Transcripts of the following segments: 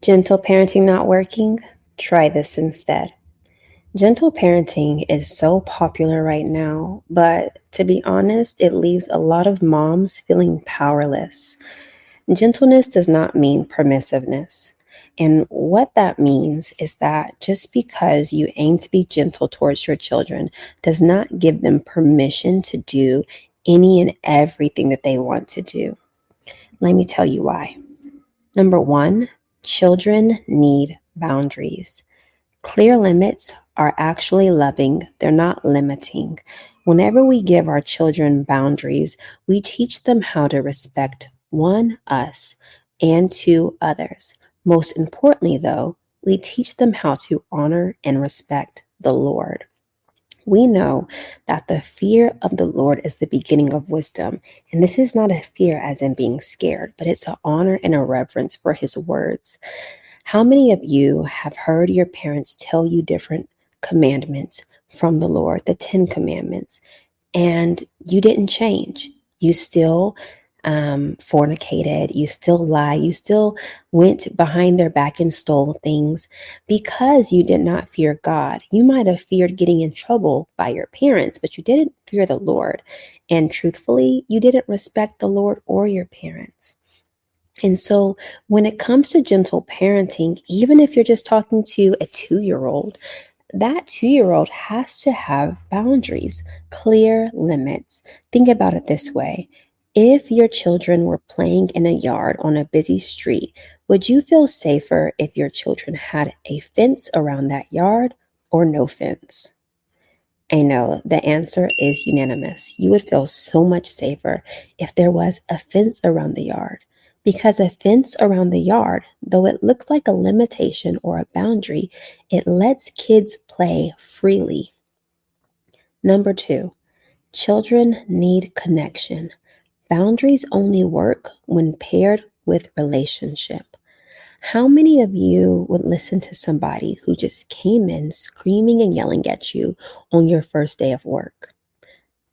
Gentle parenting not working? Try this instead. Gentle parenting is so popular right now, but to be honest, it leaves a lot of moms feeling powerless. Gentleness does not mean permissiveness. And what that means is that just because you aim to be gentle towards your children does not give them permission to do any and everything that they want to do. Let me tell you why. Number one, children need boundaries. Clear limits are actually loving, they're not limiting. Whenever we give our children boundaries, we teach them how to respect one, us, and two, others. Most importantly, though, we teach them how to honor and respect the Lord. We know that the fear of the Lord is the beginning of wisdom. And this is not a fear as in being scared, but it's an honor and a reverence for his words. How many of you have heard your parents tell you different commandments from the Lord, the 10 commandments, and you didn't change? You still fornicated, you still lie, you still went behind their back and stole things because you did not fear God. You might have feared getting in trouble by your parents, but you didn't fear the Lord. And truthfully, you didn't respect the Lord or your parents. And so when it comes to gentle parenting, even if you're just talking to a 2-year-old, that 2-year-old has to have boundaries, clear limits. Think about it this way. If your children were playing in a yard on a busy street, would you feel safer if your children had a fence around that yard or no fence? I know the answer is unanimous. You would feel so much safer if there was a fence around the yard. Because a fence around the yard, though it looks like a limitation or a boundary, it lets kids play freely. Number two, children need connection. Boundaries only work when paired with relationship. How many of you would listen to somebody who just came in screaming and yelling at you on your first day of work?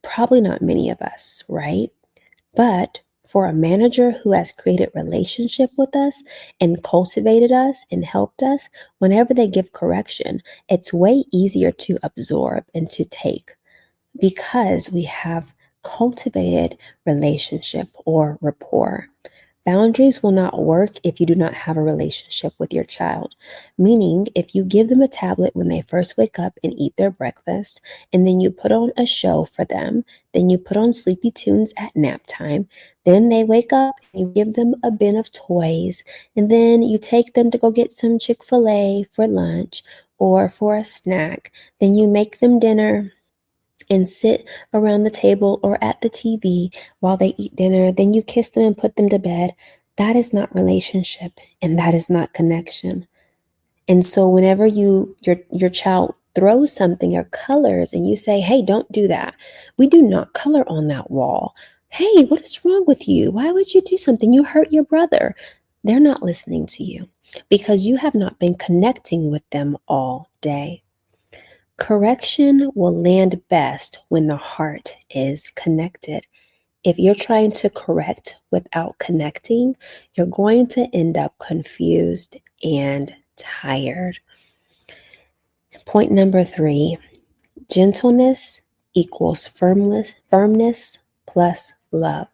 Probably not many of us, right? But for a manager who has created relationship with us and cultivated us and helped us, whenever they give correction, it's way easier to absorb and to take because we have cultivated relationship or rapport. Boundaries will not work if you do not have a relationship with your child. Meaning, if you give them a tablet when they first wake up and eat their breakfast, and then you put on a show for them, then you put on sleepy tunes at nap time, then they wake up and you give them a bin of toys, and then you take them to go get some Chick-fil-A for lunch or for a snack, then you make them dinner and sit around the table or at the TV while they eat dinner, then you kiss them and put them to bed. That is not relationship and that is not connection. And so whenever your child throws something or colors and you say, "Hey, don't do that. We do not color on that wall. Hey, what is wrong with you? Why would you do something? You hurt your brother." They're not listening to you because you have not been connecting with them all day. Correction will land best when the heart is connected. If you're trying to correct without connecting, you're going to end up confused and tired. Point number 3, gentleness equals firmness plus love.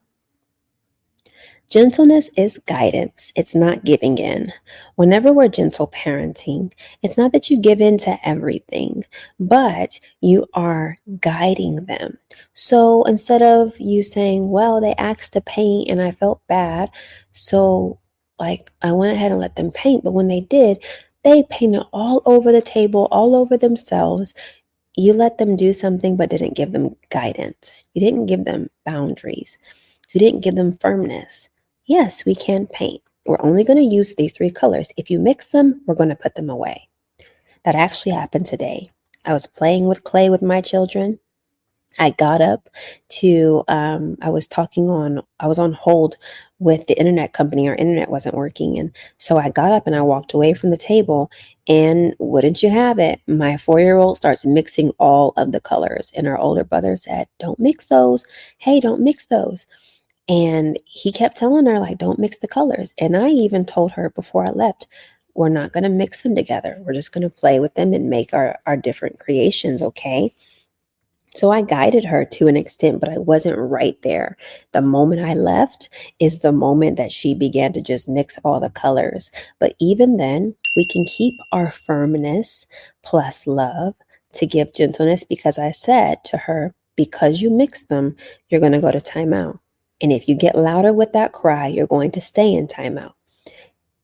Gentleness is guidance. It's not giving in. Whenever we're gentle parenting, it's not that you give in to everything, but you are guiding them. So instead of you saying, "Well, they asked to paint and I felt bad, so I went ahead and let them paint," but when they did, they painted all over the table, all over themselves. You let them do something but didn't give them guidance. You didn't give them boundaries. You didn't give them firmness. Yes, we can paint. We're only going to use these 3 colors. If you mix them, we're going to put them away. That actually happened today. I was playing with clay with my children. I got up to, I was on hold with the internet company. Our internet wasn't working. And so I got up and I walked away from the table, and wouldn't you have it, my 4-year-old starts mixing all of the colors. And our older brother said, "Don't mix those. Hey, don't mix those." And he kept telling her, like, "Don't mix the colors." And I even told her before I left, We're not going to mix them together. We're just going to play with them and make our different creations, okay? So I guided her to an extent, but I wasn't right there. The moment I left is the moment that she began to just mix all the colors. But even then, we can keep our firmness plus love to give gentleness, because I said to her, because you mix them, you're going to go to timeout. And if you get louder with that cry, you're going to stay in timeout.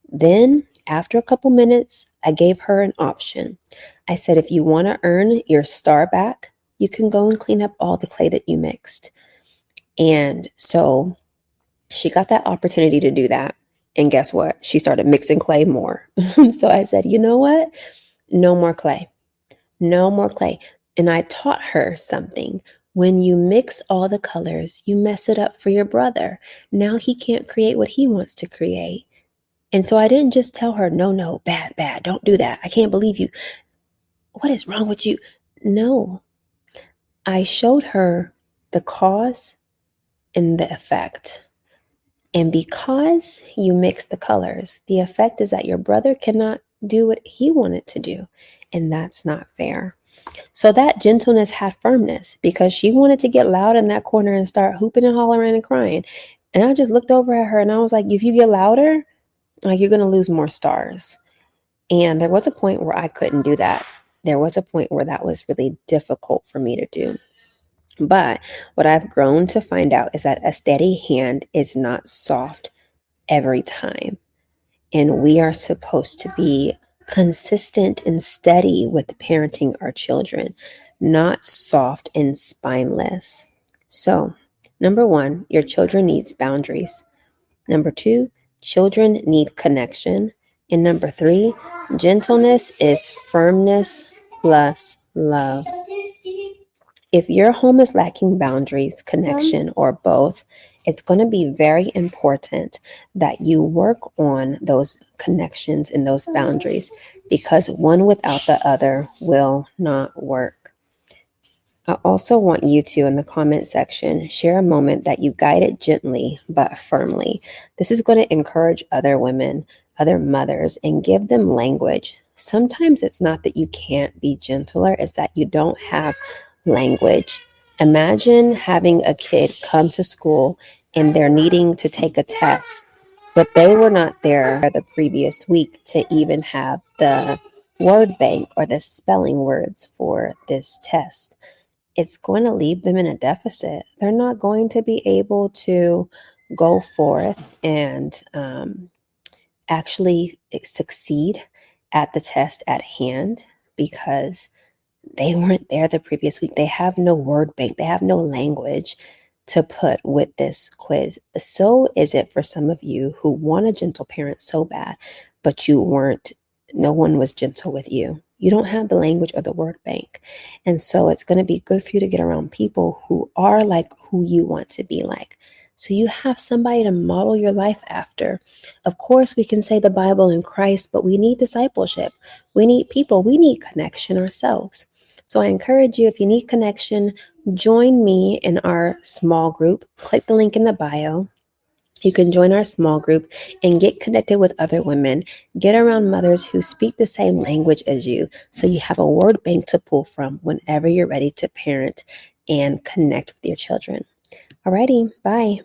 Then, after a couple minutes, I gave her an option. I said, if you want to earn your star back, you can go and clean up all the clay that you mixed. And so she got that opportunity to do that. And guess what? She started mixing clay more. So I said, you know what? No more clay. No more clay. And I taught her something. When you mix all the colors, you mess it up for your brother. Now he can't create what he wants to create. And so I didn't just tell her, no, bad, don't do that. I can't believe you. What is wrong with you? No, I showed her the cause and the effect. And because you mix the colors, the effect is that your brother cannot do what he wanted to do. And that's not fair. So that gentleness had firmness, because she wanted to get loud in that corner and start hooping and hollering and crying. And I just looked over at her and I was like, if you get louder, like, you're going to lose more stars. And there was a point where I couldn't do that. There was a point where that was really difficult for me to do. But what I've grown to find out is that a steady hand is not soft every time. And we are supposed to be consistent and steady with parenting our children, not soft and spineless. So, number one, your children needs boundaries. Number two, children need connection. And number three, gentleness is firmness plus love. If your home is lacking boundaries, connection, or both, it's going to be very important that you work on those connections and those boundaries, because one without the other will not work. I also want you to, in the comment section, share a moment that you guided gently but firmly. This is going to encourage other women, other mothers, and give them language. Sometimes it's not that you can't be gentler, it's that you don't have language. Imagine having a kid come to school and they're needing to take a test, but they were not there the previous week to even have the word bank or the spelling words for this test. It's going to leave them in a deficit. They're not going to be able to go forth and actually succeed at the test at hand, because they weren't there the previous week. They have no word bank. They have no language to put with this quiz. So is it for some of you who want a gentle parent so bad, but no one was gentle with you. You don't have the language or the word bank. And so it's going to be good for you to get around people who are like who you want to be like. So you have somebody to model your life after. Of course, we can say the Bible and Christ, but we need discipleship. We need people. We need connection ourselves. So I encourage you, if you need connection, join me in our small group. Click the link in the bio. You can join our small group and get connected with other women. Get around mothers who speak the same language as you, so you have a word bank to pull from whenever you're ready to parent and connect with your children. Alrighty, bye.